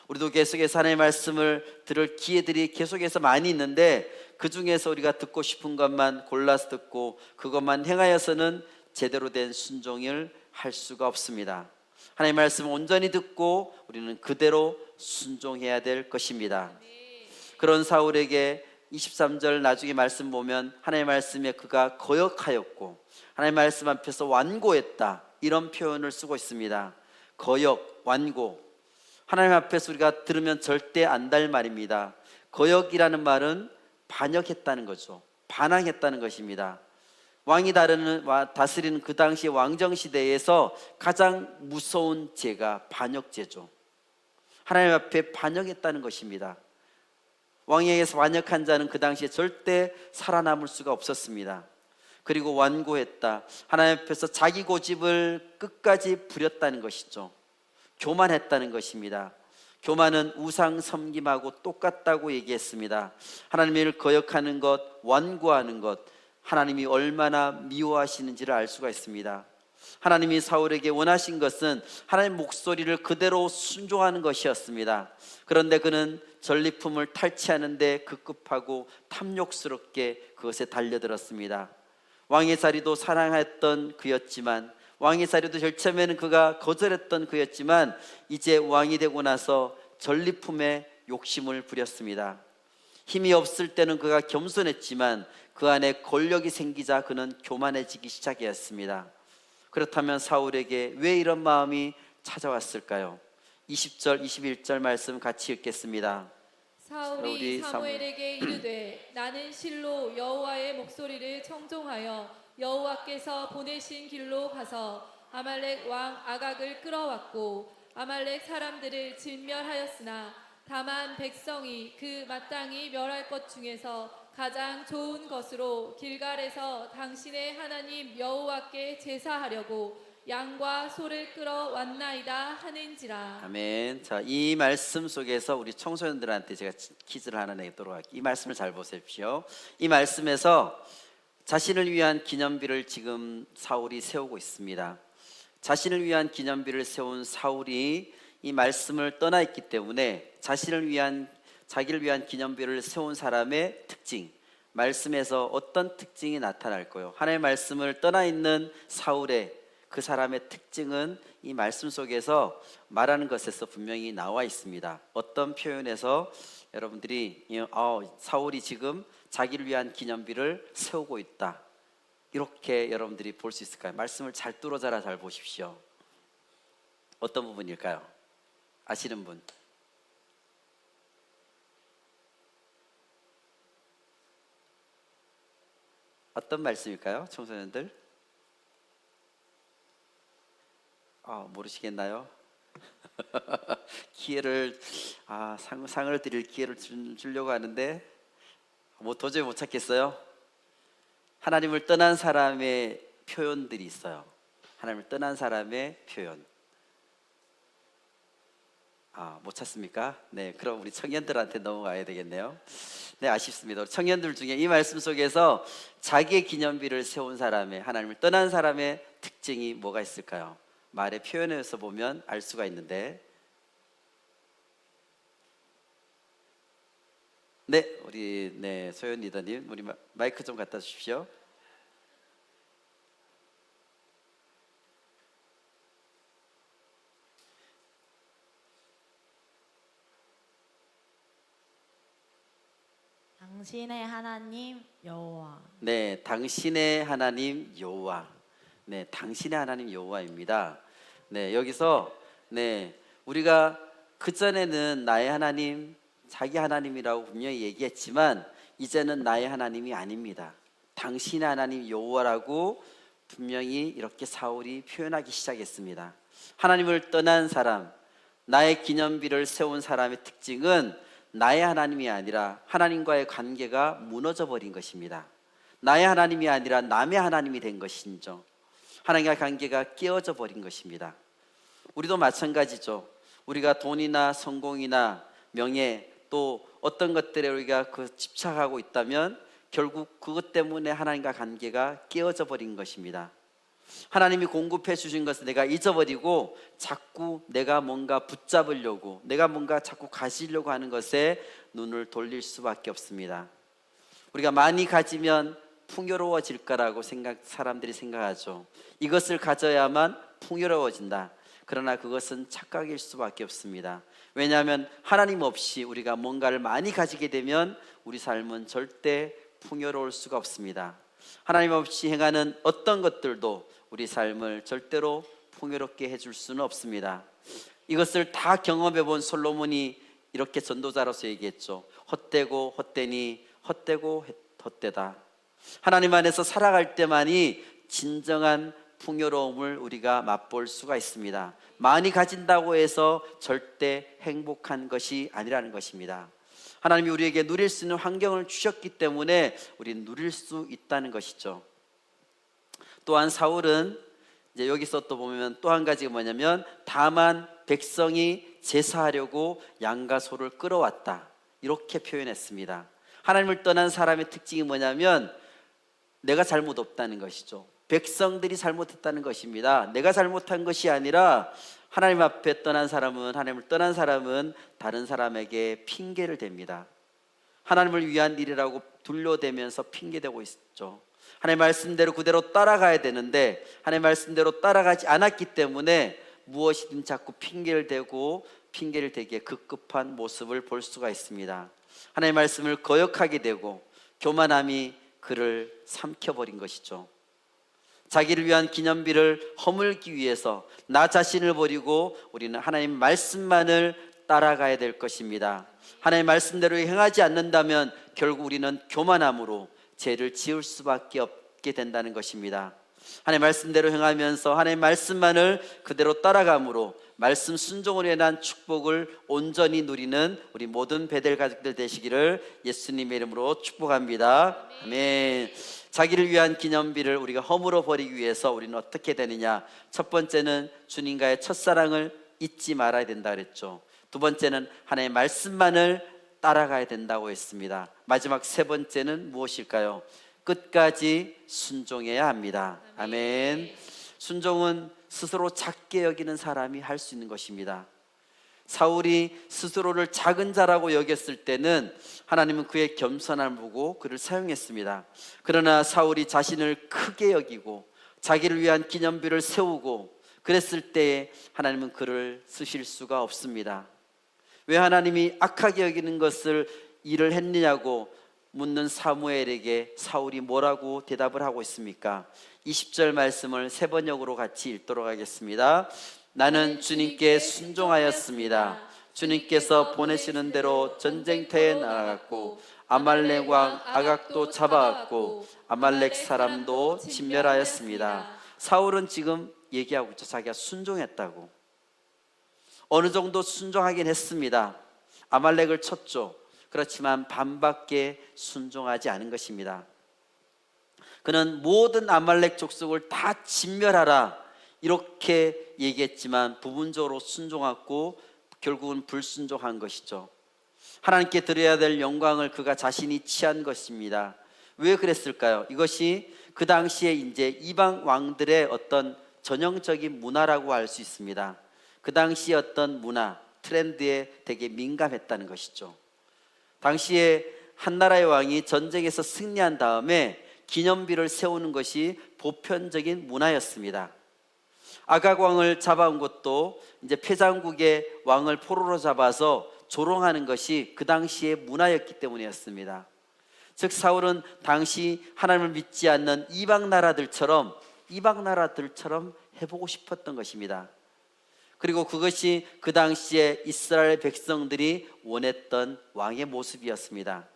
우리도 계속해서 하나님의 말씀을 들을 기회들이 계속해서 많이 있는데 그 중에서 우리가 듣고 싶은 것만 골라서 듣고 그것만 행하여서는 제대로 된 순종을 할 수가 없습니다. 하나님의 말씀을 온전히 듣고 우리는 그대로 순종해야 될 것입니다. 그런 사울에게 23절 나중에 말씀 보면 하나님의 말씀에 그가 거역하였고 하나님의 말씀 앞에서 완고했다, 이런 표현을 쓰고 있습니다. 거역, 완고, 하나님 앞에서 우리가 들으면 절대 안 될 말입니다. 거역이라는 말은 반역했다는 거죠. 반항했다는 것입니다. 왕이 다스리는 그 당시 왕정시대에서 가장 무서운 죄가 반역죄죠. 하나님 앞에 반역했다는 것입니다. 왕에게서 반역한 자는 그 당시에 절대 살아남을 수가 없었습니다. 그리고 완고했다, 하나님 앞에서 자기 고집을 끝까지 부렸다는 것이죠. 교만했다는 것입니다. 교만은 우상 섬김하고 똑같다고 얘기했습니다. 하나님을 거역하는 것, 완고하는 것, 하나님이 얼마나 미워하시는지를 알 수가 있습니다. 하나님이 사울에게 원하신 것은 하나님의 목소리를 그대로 순종하는 것이었습니다. 그런데 그는 전리품을 탈취하는 데 급급하고 탐욕스럽게 그것에 달려들었습니다. 왕의 자리도 사랑했던 그였지만, 왕의 자리도 제일 처음에는 그가 거절했던 그였지만, 이제 왕이 되고 나서 전리품에 욕심을 부렸습니다. 힘이 없을 때는 그가 겸손했지만 그 안에 권력이 생기자 그는 교만해지기 시작했습니다. 그렇다면 사울에게 왜 이런 마음이 찾아왔을까요? 20절, 21절 말씀 같이 읽겠습니다. 사울이 사무엘에게 이르되 나는 실로 여호와의 목소리를 청종하여 여호와께서 보내신 길로 가서 아말렉 왕 아각을 끌어왔고 아말렉 사람들을 진멸하였으나 다만 백성이 그 마땅히 멸할 것 중에서 가장 좋은 것으로 길갈에서 당신의 하나님 여호와께 제사하려고 양과 소를 끌어왔나이다 하는지라. 아멘. 자, 이 말씀 속에서 우리 청소년들한테 제가 퀴즈를 하나 내도록 할게요. 이 말씀을 잘 보십시오. 이 말씀에서 자신을 위한 기념비를 지금 사울이 세우고 있습니다. 자신을 위한 기념비를 세운 사울이 이 말씀을 떠나 있기 때문에 자기를 위한 기념비를 세운 사람의 특징, 말씀에서 어떤 특징이 나타날 거예요? 하나님의 말씀을 떠나 있는 사울의 그 사람의 특징은 이 말씀 속에서 말하는 것에서 분명히 나와 있습니다. 어떤 표현에서 여러분들이 사울이 지금 자기를 위한 기념비를 세우고 있다, 이렇게 여러분들이 볼 수 있을까요? 말씀을 잘 뚫어져라 잘 보십시오. 어떤 부분일까요? 아시는 분? 어떤 말씀일까요? 청소년들? 모르시겠나요? 기회를 상을 드릴 기회를 주려고 하는데 도저히 못 찾겠어요. 하나님을 떠난 사람의 표현들이 있어요. 하나님을 떠난 사람의 표현. 못 찾습니까? 네, 그럼 우리 청년들한테 넘어가야 되겠네요. 네, 아쉽습니다. 청년들 중에 이 말씀 속에서 자기의 기념비를 세운 사람의, 하나님을 떠난 사람의 특징이 뭐가 있을까요? 말의 표현에서 보면 알 수가 있는데, 네, 우리 소연 리더님, 우리 마이크 좀 갖다 주십시오. 당신의 하나님 여호와. 네, 당신의 하나님 여호와. 네, 당신의 하나님 여호와입니다. 네, 여기서 우리가 그 전에는 나의 하나님, 자기 하나님이라고 분명히 얘기했지만 이제는 나의 하나님이 아닙니다. 당신의 하나님 여호와라고 분명히 이렇게 사울이 표현하기 시작했습니다. 하나님을 떠난 사람, 나의 기념비를 세운 사람의 특징은 나의 하나님이 아니라 하나님과의 관계가 무너져 버린 것입니다. 나의 하나님이 아니라 남의 하나님이 된 것이죠. 하나님과의 관계가 깨어져 버린 것입니다. 우리도 마찬가지죠. 우리가 돈이나 성공이나 명예, 또 어떤 것들에 우리가 집착하고 있다면 결국 그것 때문에 하나님과 관계가 깨어져 버린 것입니다. 하나님이 공급해 주신 것을 내가 잊어버리고 자꾸 내가 뭔가 붙잡으려고, 내가 뭔가 자꾸 가지려고 하는 것에 눈을 돌릴 수밖에 없습니다. 우리가 많이 가지면 풍요로워질까라고 사람들이 생각하죠. 이것을 가져야만 풍요로워진다. 그러나 그것은 착각일 수밖에 없습니다. 왜냐하면 하나님 없이 우리가 뭔가를 많이 가지게 되면 우리 삶은 절대 풍요로울 수가 없습니다. 하나님 없이 행하는 어떤 것들도 우리 삶을 절대로 풍요롭게 해줄 수는 없습니다. 이것을 다 경험해 본 솔로몬이 이렇게 전도자로서 얘기했죠. 헛되고 헛되니 헛되고 헛되다. 하나님 안에서 살아갈 때만이 진정한 풍요로움을 우리가 맛볼 수가 있습니다. 많이 가진다고 해서 절대 행복한 것이 아니라는 것입니다. 하나님이 우리에게 누릴 수 있는 환경을 주셨기 때문에 우리는 누릴 수 있다는 것이죠. 또한 사울은 이제 여기서 또 보면 또 한 가지가 뭐냐면 다만 백성이 제사하려고 양과 소를 끌어왔다, 이렇게 표현했습니다. 하나님을 떠난 사람의 특징이 뭐냐면 내가 잘못 없다는 것이죠. 백성들이 잘못했다는 것입니다. 내가 잘못한 것이 아니라 하나님 앞에 떠난 사람은, 하나님을 떠난 사람은 다른 사람에게 핑계를 댑니다. 하나님을 위한 일이라고 둘러대면서 핑계대고 있죠. 하나님 말씀대로 그대로 따라가야 되는데 하나님 말씀대로 따라가지 않았기 때문에 무엇이든 자꾸 핑계를 대고 핑계를 대기에 급급한 모습을 볼 수가 있습니다. 하나님 말씀을 거역하게 되고 교만함이 그를 삼켜버린 것이죠. 자기를 위한 기념비를 허물기 위해서 나 자신을 버리고 우리는 하나님 말씀만을 따라가야 될 것입니다. 하나님 말씀대로 행하지 않는다면 결국 우리는 교만함으로 죄를 지을 수밖에 없게 된다는 것입니다. 하나님 말씀대로 행하면서 하나님 말씀만을 그대로 따라감으로 말씀 순종으로 인한 축복을 온전히 누리는 우리 모든 베델 가족들 되시기를 예수님의 이름으로 축복합니다. 아멘. 자기를 위한 기념비를 우리가 허물어 버리기 위해서 우리는 어떻게 되느냐? 첫 번째는 주님과의 첫사랑을 잊지 말아야 된다 그랬죠. 두 번째는 하나님의 말씀만을 따라가야 된다고 했습니다. 마지막 세 번째는 무엇일까요? 끝까지 순종해야 합니다. 아멘. 순종은 스스로 작게 여기는 사람이 할 수 있는 것입니다. 사울이 스스로를 작은 자라고 여겼을 때는 하나님은 그의 겸손함을 보고 그를 사용했습니다. 그러나 사울이 자신을 크게 여기고 자기를 위한 기념비를 세우고 그랬을 때에 하나님은 그를 쓰실 수가 없습니다. 왜 하나님이 악하게 여기는 것을 일을 했느냐고 묻는 사무엘에게 사울이 뭐라고 대답을 하고 있습니까? 20절 말씀을 세 번역으로 같이 읽도록 하겠습니다. 나는 주님께 순종하였습니다. 주님께서 보내시는 대로 전쟁터에 나아갔고 아말렉 왕 아각도 잡아왔고 아말렉 사람도 진멸하였습니다. 사울은 지금 얘기하고 있죠. 자기가 순종했다고. 어느 정도 순종하긴 했습니다. 아말렉을 쳤죠. 그렇지만 반밖에 순종하지 않은 것입니다. 그는 모든 아말렉 족속을 다 진멸하라 이렇게 얘기했지만 부분적으로 순종하고 결국은 불순종한 것이죠. 하나님께 드려야 될 영광을 그가 자신이 취한 것입니다. 왜 그랬을까요? 이것이 그 당시에 이제 이방 왕들의 어떤 전형적인 문화라고 할 수 있습니다. 그 당시 어떤 문화, 트렌드에 되게 민감했다는 것이죠. 당시에 한 나라의 왕이 전쟁에서 승리한 다음에 기념비를 세우는 것이 보편적인 문화였습니다. 아각 왕을 잡아온 것도 이제 패장국의 왕을 포로로 잡아서 조롱하는 것이 그 당시의 문화였기 때문이었습니다. 즉 사울은 당시 하나님을 믿지 않는 이방 나라들처럼 해보고 싶었던 것입니다. 그리고 그것이 그 당시에 이스라엘 백성들이 원했던 왕의 모습이었습니다.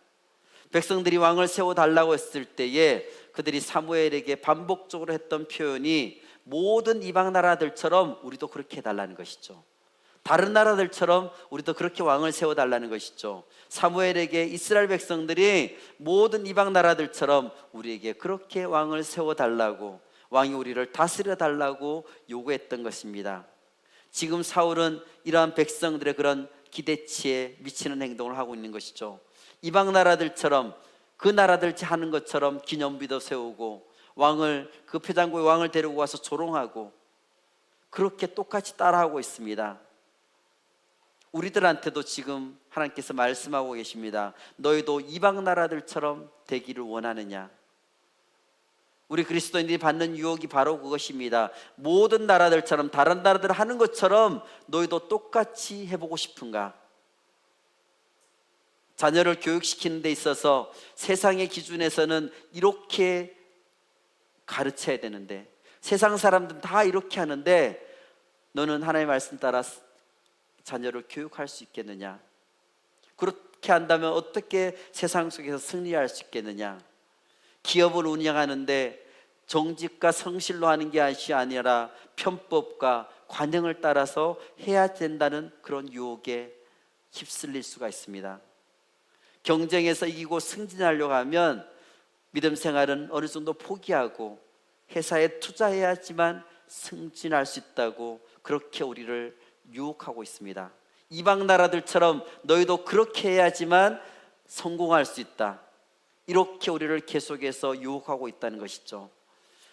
백성들이 왕을 세워달라고 했을 때에 그들이 사무엘에게 반복적으로 했던 표현이 모든 이방 나라들처럼 우리도 그렇게 해달라는 것이죠. 다른 나라들처럼 우리도 그렇게 왕을 세워달라는 것이죠. 사무엘에게 이스라엘 백성들이 모든 이방 나라들처럼 우리에게 그렇게 왕을 세워달라고, 왕이 우리를 다스려 달라고 요구했던 것입니다. 지금 사울은 이러한 백성들의 그런 기대치에 미치는 행동을 하고 있는 것이죠. 이방 나라들처럼 그 나라들 하는 것처럼 기념비도 세우고 왕을, 그 패장국의 왕을 데리고 와서 조롱하고 그렇게 똑같이 따라하고 있습니다. 우리들한테도 지금 하나님께서 말씀하고 계십니다. 너희도 이방 나라들처럼 되기를 원하느냐? 우리 그리스도인들이 받는 유혹이 바로 그것입니다. 모든 나라들처럼, 다른 나라들 하는 것처럼 너희도 똑같이 해보고 싶은가? 자녀를 교육시키는 데 있어서 세상의 기준에서는 이렇게 가르쳐야 되는데, 세상 사람들은 다 이렇게 하는데 너는 하나님의 말씀 따라 자녀를 교육할 수 있겠느냐? 그렇게 한다면 어떻게 세상 속에서 승리할 수 있겠느냐? 기업을 운영하는데 정직과 성실로 하는 게 아니라 편법과 관행을 따라서 해야 된다는 그런 유혹에 휩쓸릴 수가 있습니다. 경쟁에서 이기고 승진하려고 하면 믿음 생활은 어느 정도 포기하고 회사에 투자해야지만 승진할 수 있다고 그렇게 우리를 유혹하고 있습니다. 이방 나라들처럼 너희도 그렇게 해야지만 성공할 수 있다, 이렇게 우리를 계속해서 유혹하고 있다는 것이죠.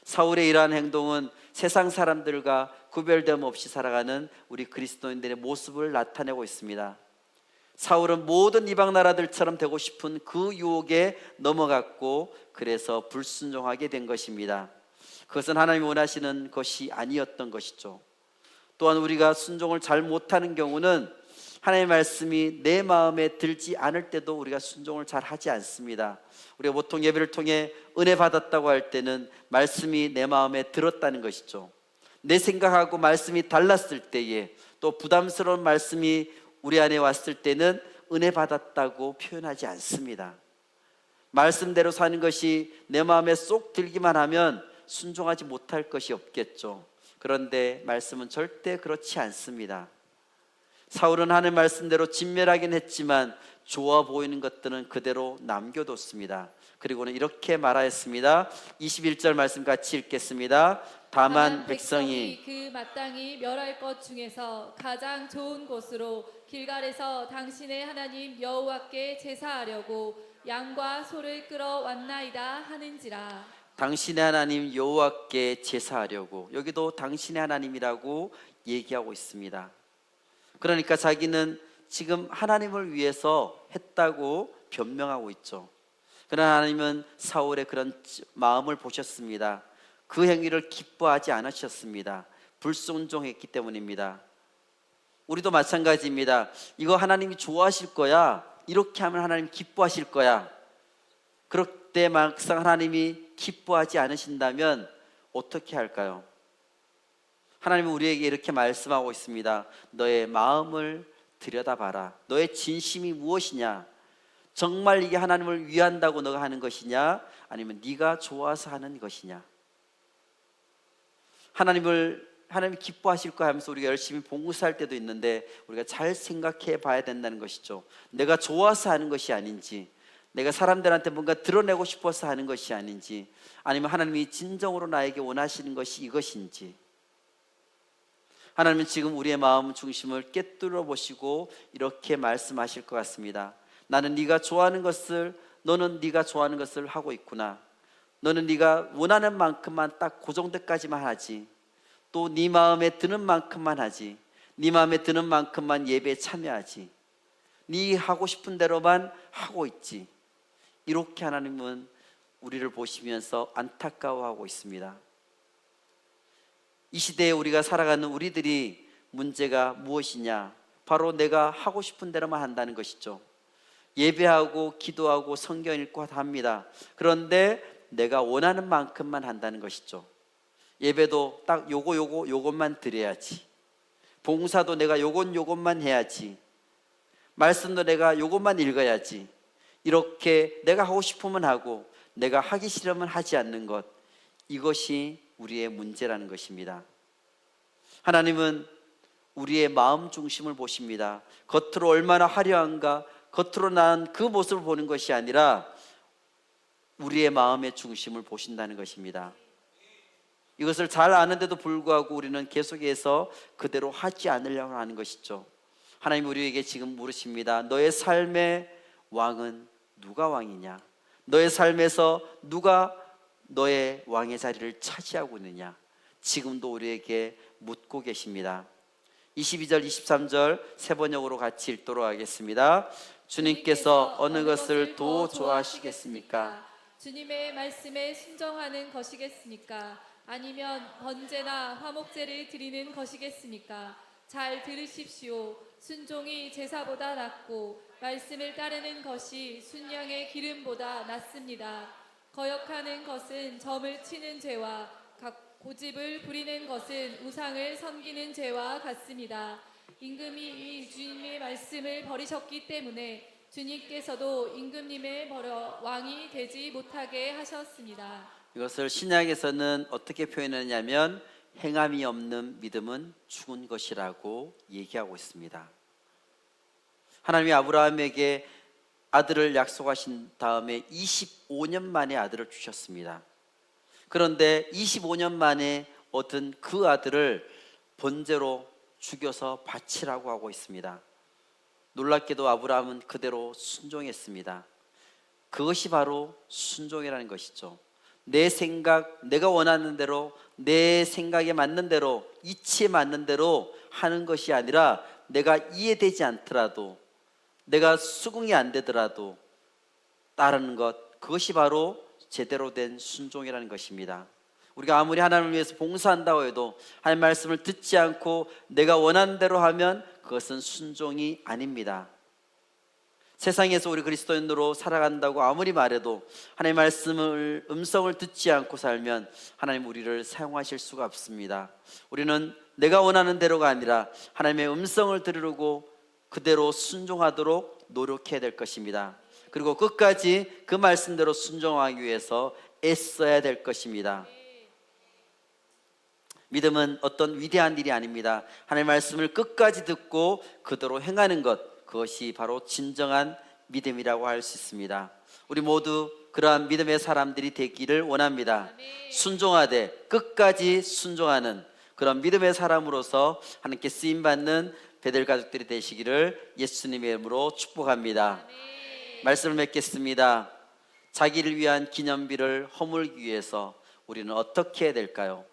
사울의 이러한 행동은 세상 사람들과 구별됨 없이 살아가는 우리 그리스도인들의 모습을 나타내고 있습니다. 사울은 모든 이방 나라들처럼 되고 싶은 그 유혹에 넘어갔고 그래서 불순종하게 된 것입니다. 그것은 하나님이 원하시는 것이 아니었던 것이죠. 또한 우리가 순종을 잘 못하는 경우는 하나님의 말씀이 내 마음에 들지 않을 때도 우리가 순종을 잘 하지 않습니다. 우리가 보통 예배를 통해 은혜 받았다고 할 때는 말씀이 내 마음에 들었다는 것이죠. 내 생각하고 말씀이 달랐을 때에, 또 부담스러운 말씀이 우리 안에 왔을 때는 은혜 받았다고 표현하지 않습니다. 말씀대로 사는 것이 내 마음에 쏙 들기만 하면 순종하지 못할 것이 없겠죠. 그런데 말씀은 절대 그렇지 않습니다. 사울은 하나님 말씀대로 진멸하긴 했지만 좋아 보이는 것들은 그대로 남겨뒀습니다. 그리고는 이렇게 말하였습니다. 21절 말씀 같이 읽겠습니다. 다만 백성이 그 마땅히 멸할 것 중에서 가장 좋은 곳으로 길갈에서 당신의 하나님 여호와께 제사하려고 양과 소를 끌어왔나이다 하는지라. 당신의 하나님 여호와께 제사하려고, 여기도 당신의 하나님이라고 얘기하고 있습니다. 그러니까 자기는 지금 하나님을 위해서 했다고 변명하고 있죠. 그러나 하나님은 사울의 그런 마음을 보셨습니다. 그 행위를 기뻐하지 않으셨습니다. 불순종했기 때문입니다. 우리도 마찬가지입니다. 이거 하나님이 좋아하실 거야, 이렇게 하면 하나님 기뻐하실 거야. 그럴 때 막상 하나님이 기뻐하지 않으신다면 어떻게 할까요? 하나님은 우리에게 이렇게 말씀하고 있습니다. 너의 마음을 들여다봐라. 너의 진심이 무엇이냐? 정말 이게 하나님을 위한다고 너가 하는 것이냐? 아니면 네가 좋아서 하는 것이냐? 하나님이 기뻐하실 거야 하면서 우리가 열심히 봉사할 때도 있는데 우리가 잘 생각해 봐야 된다는 것이죠. 내가 좋아서 하는 것이 아닌지, 내가 사람들한테 뭔가 드러내고 싶어서 하는 것이 아닌지, 아니면 하나님이 진정으로 나에게 원하시는 것이 이것인지. 하나님은 지금 우리의 마음 중심을 꿰뚫어 보시고 이렇게 말씀하실 것 같습니다. 나는 네가 좋아하는 것을, 너는 네가 좋아하는 것을 하고 있구나. 너는 네가 원하는 만큼만 딱 그 정도까지만 하지. 또 네 마음에 드는 만큼만 하지. 네 마음에 드는 만큼만 예배에 참여하지. 네 하고 싶은 대로만 하고 있지. 이렇게 하나님은 우리를 보시면서 안타까워하고 있습니다. 이 시대에 우리가 살아가는 우리들이 문제가 무엇이냐? 바로 내가 하고 싶은 대로만 한다는 것이죠. 예배하고 기도하고 성경 읽고 다 합니다. 그런데 내가 원하는 만큼만 한다는 것이죠. 예배도 딱 요것만 드려야지. 봉사도 내가 요것만 해야지. 말씀도 내가 요것만 읽어야지. 이렇게 내가 하고 싶으면 하고 내가 하기 싫으면 하지 않는 것, 이것이 우리의 문제라는 것입니다. 하나님은 우리의 마음 중심을 보십니다. 겉으로 얼마나 화려한가, 겉으로 난 그 모습을 보는 것이 아니라 우리의 마음의 중심을 보신다는 것입니다. 이것을 잘 아는데도 불구하고 우리는 계속해서 그대로 하지 않으려고 하는 것이죠. 하나님 우리에게 지금 물으십니다. 너의 삶의 왕은 누가 왕이냐? 너의 삶에서 누가 너의 왕의 자리를 차지하고 있느냐? 지금도 우리에게 묻고 계십니다. 22절 23절 세 번역으로 같이 읽도록 하겠습니다. 주님께서 어느 것을 더 좋아하시겠습니까? 주님의 말씀에 순종하는 것이겠습니까? 아니면 번제나 화목제를 드리는 것이겠습니까? 잘 들으십시오. 순종이 제사보다 낫고 말씀을 따르는 것이 순양의 기름보다 낫습니다. 거역하는 것은 점을 치는 죄와 고집을 부리는 것은 우상을 섬기는 죄와 같습니다. 임금이 이 주님의 말씀을 버리셨기 때문에 주님께서도 임금님을 버려 왕이 되지 못하게 하셨습니다. 이것을 신약에서는 어떻게 표현하냐면 행함이 없는 믿음은 죽은 것이라고 얘기하고 있습니다. 하나님이 아브라함에게 아들을 약속하신 다음에 25년 만에 아들을 주셨습니다. 그런데 25년 만에 얻은 그 아들을 번제로 죽여서 바치라고 하고 있습니다. 놀랍게도 아브라함은 그대로 순종했습니다. 그것이 바로 순종이라는 것이죠. 내 생각, 내가 원하는 대로, 내 생각에 맞는 대로, 이치에 맞는 대로 하는 것이 아니라 내가 이해되지 않더라도, 내가 수긍이 안 되더라도 따르는 것, 그것이 바로 제대로 된 순종이라는 것입니다. 우리가 아무리 하나님을 위해서 봉사한다고 해도 하나님 말씀을 듣지 않고 내가 원하는 대로 하면 그것은 순종이 아닙니다. 세상에서 우리 그리스도인으로 살아간다고 아무리 말해도 하나님의 말씀을, 음성을 듣지 않고 살면 하나님 우리를 사용하실 수가 없습니다. 우리는 내가 원하는 대로가 아니라 하나님의 음성을 들으려고 그대로 순종하도록 노력해야 될 것입니다. 그리고 끝까지 그 말씀대로 순종하기 위해서 애써야 될 것입니다. 믿음은 어떤 위대한 일이 아닙니다. 하나님의 말씀을 끝까지 듣고 그대로 행하는 것, 그것이 바로 진정한 믿음이라고 할 수 있습니다. 우리 모두 그러한 믿음의 사람들이 되기를 원합니다. 순종하되 끝까지 순종하는 그런 믿음의 사람으로서 하나님께 쓰임받는 베델 가족들이 되시기를 예수님의 이름으로 축복합니다. 말씀을 맺겠습니다. 자기를 위한 기념비를 허물기 위해서 우리는 어떻게 해야 될까요?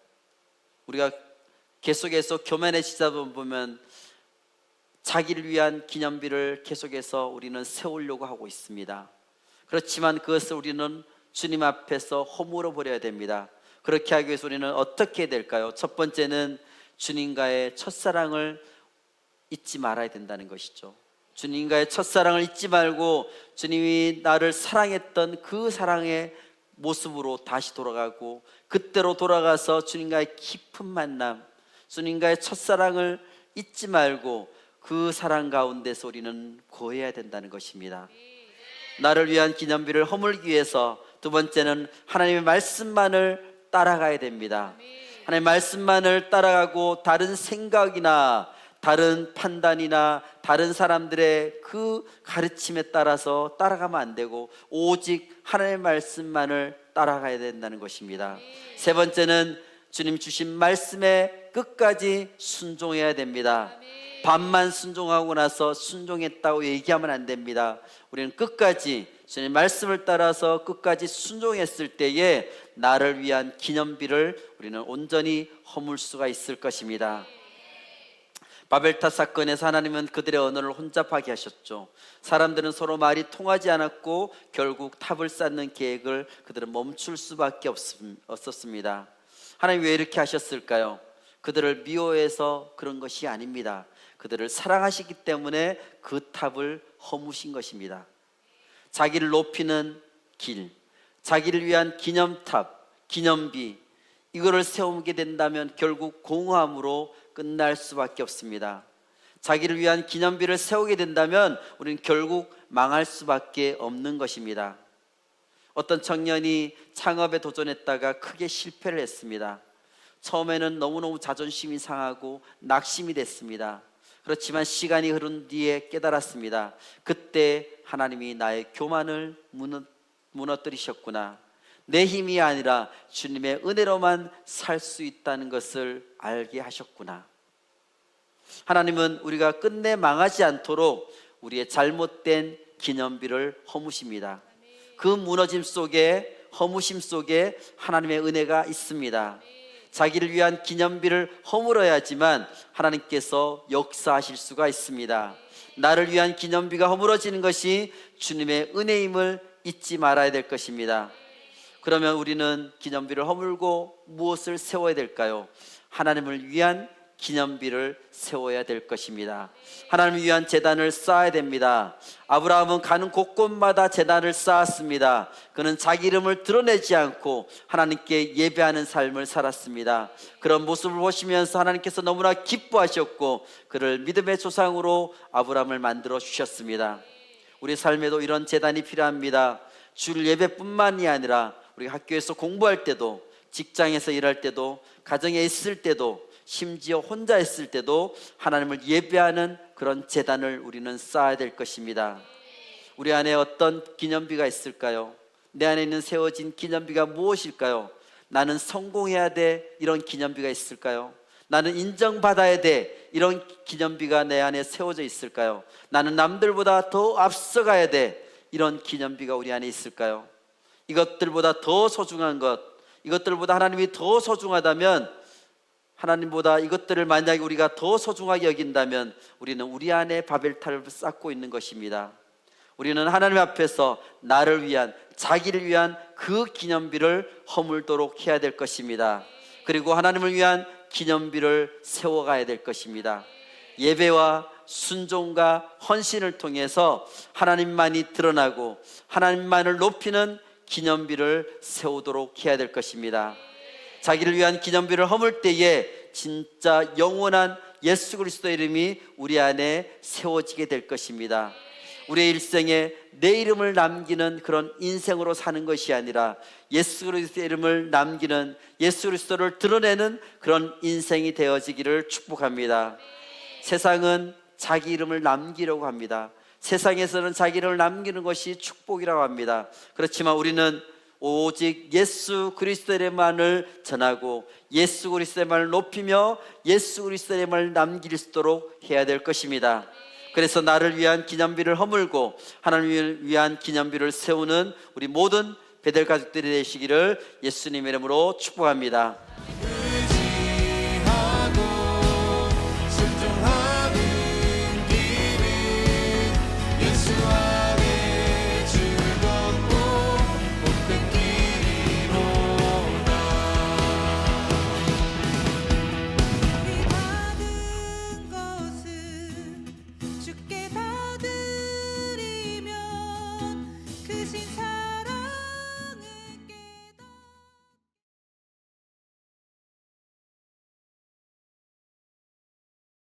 우리가 계속해서 교만의 시작을 보면 자기를 위한 기념비를 계속해서 우리는 세우려고 하고 있습니다. 그렇지만 그것을 우리는 주님 앞에서 허물어 버려야 됩니다. 그렇게 하기 위해서 우리는 어떻게 해야 될까요? 첫 번째는 주님과의 첫사랑을 잊지 말아야 된다는 것이죠. 주님과의 첫사랑을 잊지 말고 주님이 나를 사랑했던 그 사랑의 모습으로 다시 돌아가고 그때로 돌아가서 주님과의 깊은 만남, 주님과의 첫사랑을 잊지 말고 그 사랑 가운데서 우리는 거해야 된다는 것입니다. 나를 위한 기념비를 허물기 위해서 두 번째는 하나님의 말씀만을 따라가야 됩니다. 하나님의 말씀만을 따라가고 다른 생각이나 다른 판단이나 다른 사람들의 그 가르침에 따라서 따라가면 안 되고 오직 하나님의 말씀만을 따라가야 된다는 것입니다. 세 번째는 주님 주신 말씀에 끝까지 순종해야 됩니다. 반만 순종하고 나서 순종했다고 얘기하면 안 됩니다. 우리는 끝까지 주님 말씀을 따라서 끝까지 순종했을 때에 나를 위한 기념비를 우리는 온전히 허물 수가 있을 것입니다. 바벨탑 사건에서 하나님은 그들의 언어를 혼잡하게 하셨죠. 사람들은 서로 말이 통하지 않았고 결국 탑을 쌓는 계획을 그들은 멈출 수밖에 없었습니다. 하나님 왜 이렇게 하셨을까요? 그들을 미워해서 그런 것이 아닙니다. 그들을 사랑하시기 때문에 그 탑을 허무신 것입니다. 자기를 높이는 길, 자기를 위한 기념탑, 기념비, 이거를 세우게 된다면 결국 공허함으로 끝날 수밖에 없습니다. 자기를 위한 기념비를 세우게 된다면 우리는 결국 망할 수밖에 없는 것입니다. 어떤 청년이 창업에 도전했다가 크게 실패를 했습니다. 처음에는 너무너무 자존심이 상하고 낙심이 됐습니다. 그렇지만 시간이 흐른 뒤에 깨달았습니다. 그때 하나님이 나의 교만을 무너뜨리셨구나. 내 힘이 아니라 주님의 은혜로만 살 수 있다는 것을 알게 하셨구나. 하나님은 우리가 끝내 망하지 않도록 우리의 잘못된 기념비를 허무십니다. 그 무너짐 속에, 허무심 속에 하나님의 은혜가 있습니다. 자기를 위한 기념비를 허물어야지만 하나님께서 역사하실 수가 있습니다. 나를 위한 기념비가 허물어지는 것이 주님의 은혜임을 잊지 말아야 될 것입니다. 그러면 우리는 기념비를 허물고 무엇을 세워야 될까요? 하나님을 위한 기념비를 세워야 될 것입니다. 하나님을 위한 제단을 쌓아야 됩니다. 아브라함은 가는 곳곳마다 제단을 쌓았습니다. 그는 자기 이름을 드러내지 않고 하나님께 예배하는 삶을 살았습니다. 그런 모습을 보시면서 하나님께서 너무나 기뻐하셨고 그를 믿음의 조상으로 아브라함을 만들어 주셨습니다. 우리 삶에도 이런 제단이 필요합니다. 주일 예배뿐만이 아니라 우리 학교에서 공부할 때도, 직장에서 일할 때도, 가정에 있을 때도, 심지어 혼자 있을 때도 하나님을 예배하는 그런 제단을 우리는 쌓아야 될 것입니다. 우리 안에 어떤 기념비가 있을까요? 내 안에 있는 세워진 기념비가 무엇일까요? 나는 성공해야 돼, 이런 기념비가 있을까요? 나는 인정받아야 돼, 이런 기념비가 내 안에 세워져 있을까요? 나는 남들보다 더 앞서가야 돼, 이런 기념비가 우리 안에 있을까요? 이것들보다 더 소중한 것, 이것들보다 하나님이 더 소중하다면, 하나님보다 이것들을 만약에 우리가 더 소중하게 여긴다면 우리는 우리 안에 바벨탑을 쌓고 있는 것입니다. 우리는 하나님 앞에서 나를 위한, 자기를 위한 그 기념비를 허물도록 해야 될 것입니다. 그리고 하나님을 위한 기념비를 세워가야 될 것입니다. 예배와 순종과 헌신을 통해서 하나님만이 드러나고 하나님만을 높이는 기념비를 세우도록 해야 될 것입니다. 자기를 위한 기념비를 허물 때에 진짜 영원한 예수 그리스도의 이름이 우리 안에 세워지게 될 것입니다. 우리의 일생에 내 이름을 남기는 그런 인생으로 사는 것이 아니라 예수 그리스도의 이름을 남기는, 예수 그리스도를 드러내는 그런 인생이 되어지기를 축복합니다. 세상은 자기 이름을 남기려고 합니다. 세상에서는 자기 이름을 남기는 것이 축복이라고 합니다. 그렇지만 우리는 오직 예수 그리스도의만을 전하고 예수 그리스도의만을 높이며 예수 그리스도의만을 남길 수 있도록 해야 될 것입니다. 그래서 나를 위한 기념비를 허물고 하나님을 위한 기념비를 세우는 우리 모든 베델 가족들이 되시기를 예수님의 이름으로 축복합니다.